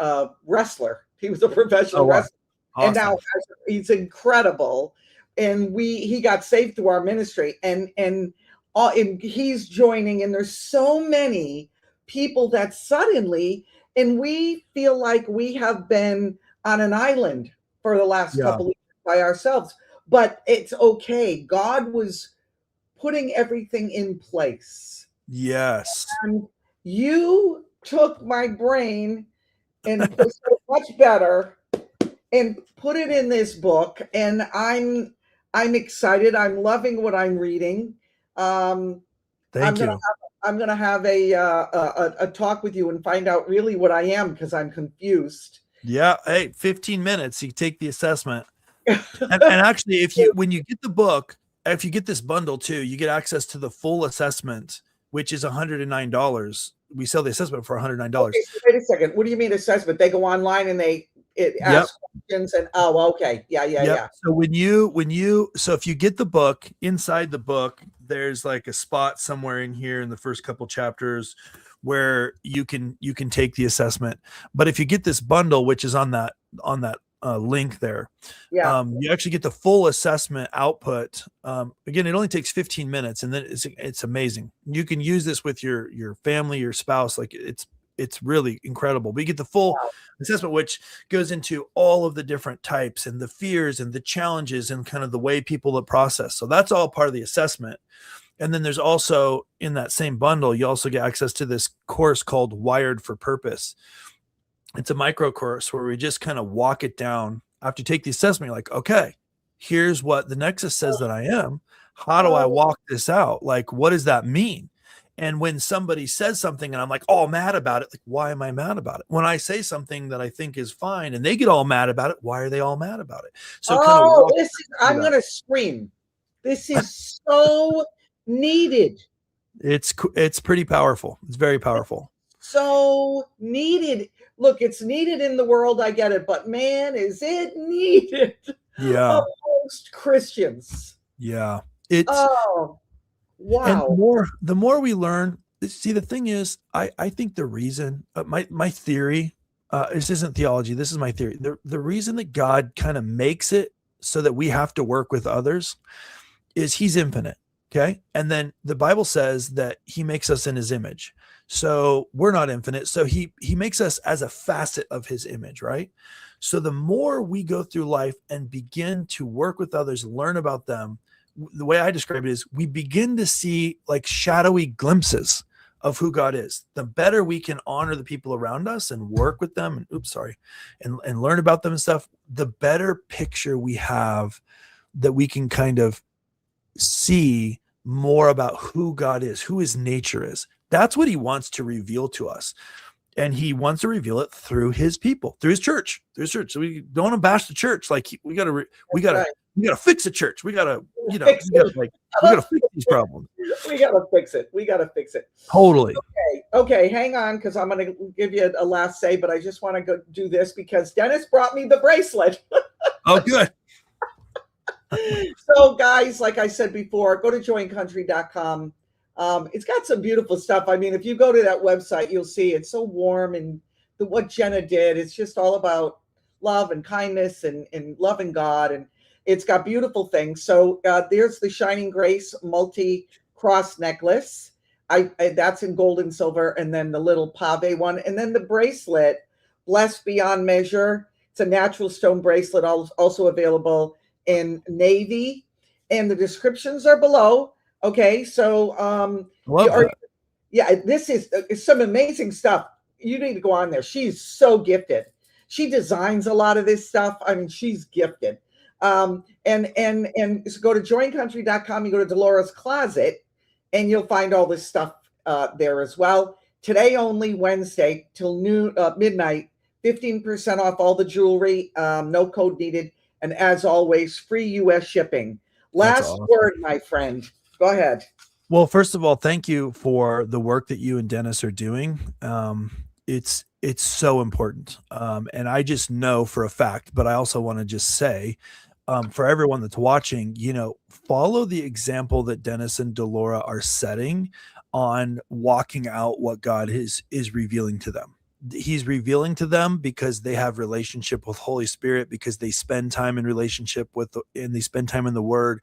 wrestler. He was a professional Oh, wow. wrestler, and Awesome. now he's incredible. And he got saved through our ministry, and he's joining. And there's so many people that suddenly, and we feel like we have been on an island for the last Yeah. couple of years by ourselves. But it's okay. God was putting everything in place. Yes. And you took my brain and put so much better and put it in this book. And I'm excited. I'm loving what I'm reading. Thank you. I'm gonna have a talk with you and find out really what I am, because I'm confused. Yeah. Hey, 15 minutes. You take the assessment. And actually, when you get the book, if you get this bundle too, you get access to the full assessment, which is $109. We sell the assessment for $109. Okay, so wait a second. What do you mean assessment? They go online and it asks questions and okay. Yeah. So so if you get the book, inside the book, there's like a spot somewhere in here in the first couple chapters where you can take the assessment. But if you get this bundle, which is on that link there, you actually get the full assessment output. Again, it only takes 15 minutes, and then it's amazing. You can use this with your family, your spouse. Like it's really incredible. But you get the full assessment, which goes into all of the different types and the fears and the challenges and kind of the way people process. So that's all part of the assessment. And then there's also, in that same bundle, you also get access to this course called Wired for Purpose. It's a micro course where we just kind of walk it down. After you take the assessment, you're like, okay, here's what the Nexus says that I am. How do I walk this out? Like, what does that mean? And when somebody says something and I'm like, oh, mad about it, like, why am I mad about it? When I say something that I think is fine and they get all mad about it, why are they all mad about it? So I'm going to scream. This is so needed. It's pretty powerful. It's very powerful. So needed. Look, it's needed in the world. I get it. But man, is it needed? Yeah. Amongst Christians. Yeah. Wow. And the more we learn, see, the thing is, I think the reason, my theory, this isn't theology, this is my theory. The reason that God kind of makes it so that we have to work with others is he's infinite. Okay. And then the Bible says that he makes us in his image. So we're not infinite. So he makes us as a facet of his image, right? So the more we go through life and begin to work with others, learn about them, the way I describe it is we begin to see like shadowy glimpses of who God is. The better we can honor the people around us and work with them and learn about them and stuff, the better picture we have that we can kind of see more about who God is, who his nature is. That's what he wants to reveal to us. And he wants to reveal it through his people, through his church. So we don't want to bash the church. Like we gotta fix the church. We gotta fix these problems. We gotta fix it. Totally. Okay. Hang on, because I'm gonna give you a last say, but I just want to go do this because Dennis brought me the bracelet. Oh, good. So guys, like I said before, go to joincountry.com. It's got some beautiful stuff. I mean, if you go to that website, you'll see it's so warm, and what Jenna did, it's just all about love and kindness and loving God. And it's got beautiful things. So there's the Shining Grace multi-cross necklace. That's in gold and silver. And then the little pave one. And then the bracelet, Blessed Beyond Measure. It's a natural stone bracelet, also available in navy. And the descriptions are below. Okay, so this is some amazing stuff. You need to go on there. She's so gifted. She designs a lot of this stuff. I mean, she's gifted. And so go to joincountry.com. You go to Delora's Closet, and you'll find all this stuff there as well. Today only, Wednesday till midnight, 15% off all the jewelry. No code needed, and as always, free U.S. shipping. Last word, my friend. Go ahead. Well, first of all, thank you for the work that you and Dennis are doing. It's so important. And I just know for a fact, but I also want to just say, for everyone that's watching, follow the example that Dennis and Delora are setting on walking out what God is revealing to them. He's revealing to them because they have relationship with Holy Spirit, because they spend time in relationship and they spend time in the Word,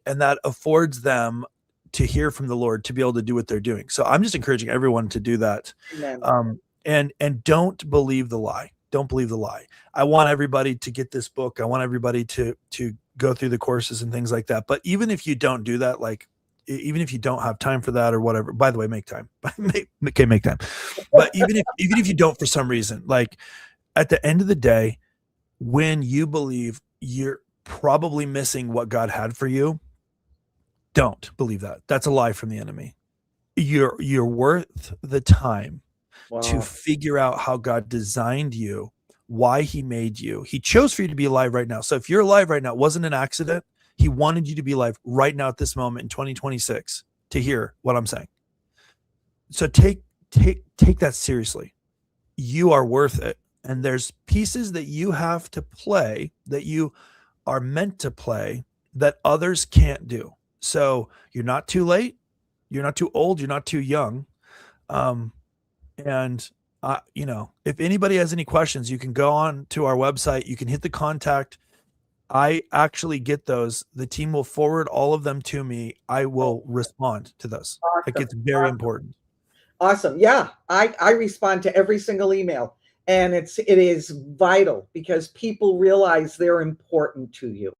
and that affords them to hear from the Lord, to be able to do what they're doing. So I'm just encouraging everyone to do that. Amen. And don't believe the lie. Don't believe the lie. I want everybody to get this book. I want everybody to go through the courses and things like that. But even if you don't do that, like even if you don't have time for that or whatever, by the way, make time. Make time. But even if you don't for some reason, like at the end of the day, when you believe you're probably missing what God had for you, don't believe that. That's a lie from the enemy. You're worth the time to figure out how God designed you, why he made you. He chose for you to be alive right now. So if you're alive right now, it wasn't an accident. He wanted you to be alive right now at this moment in 2026 to hear what I'm saying. So take that seriously. You are worth it. And there's pieces that you have to play, that you are meant to play, that others can't do. So you're not too late. You're not too old. You're not too young. And if anybody has any questions, you can go on to our website. You can hit the contact. I actually get those. The team will forward all of them to me. I will respond to those. Awesome. Like, it's very important. Awesome. Yeah. I respond to every single email, and it is vital because people realize they're important to you.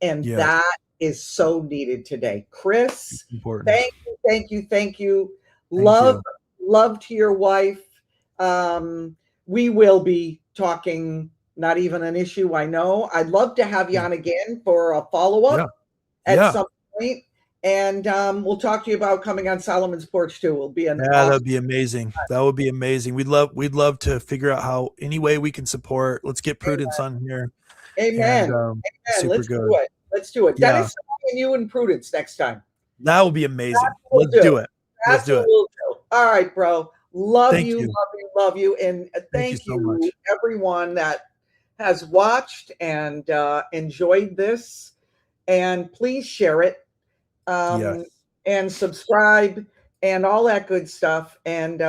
And that is so needed today. Chris, thank you. Love to your wife. We will be talking, not even an issue, I know. I'd love to have you on again for a follow-up at some point. And we'll talk to you about coming on Solomon's Porch too. Will be an awesome. That'd be amazing. That would be amazing. We'd love to figure out how any way we can support. Let's get Prudence on here. Amen. And, Amen. Let's do it. Yeah. Dennis and you and Prudence next time. That will be amazing. Let's do it. That's what we'll do. All right, bro. Love Thank you. And thank you so much. everyone that has watched and enjoyed this. And please share it. And subscribe and all that good stuff. And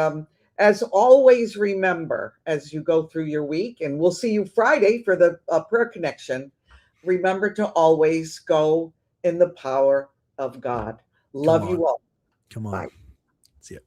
as always, remember, as you go through your week, and we'll see you Friday for the prayer connection, remember to always go in the power of God. Love you all. Come on. Bye. See ya.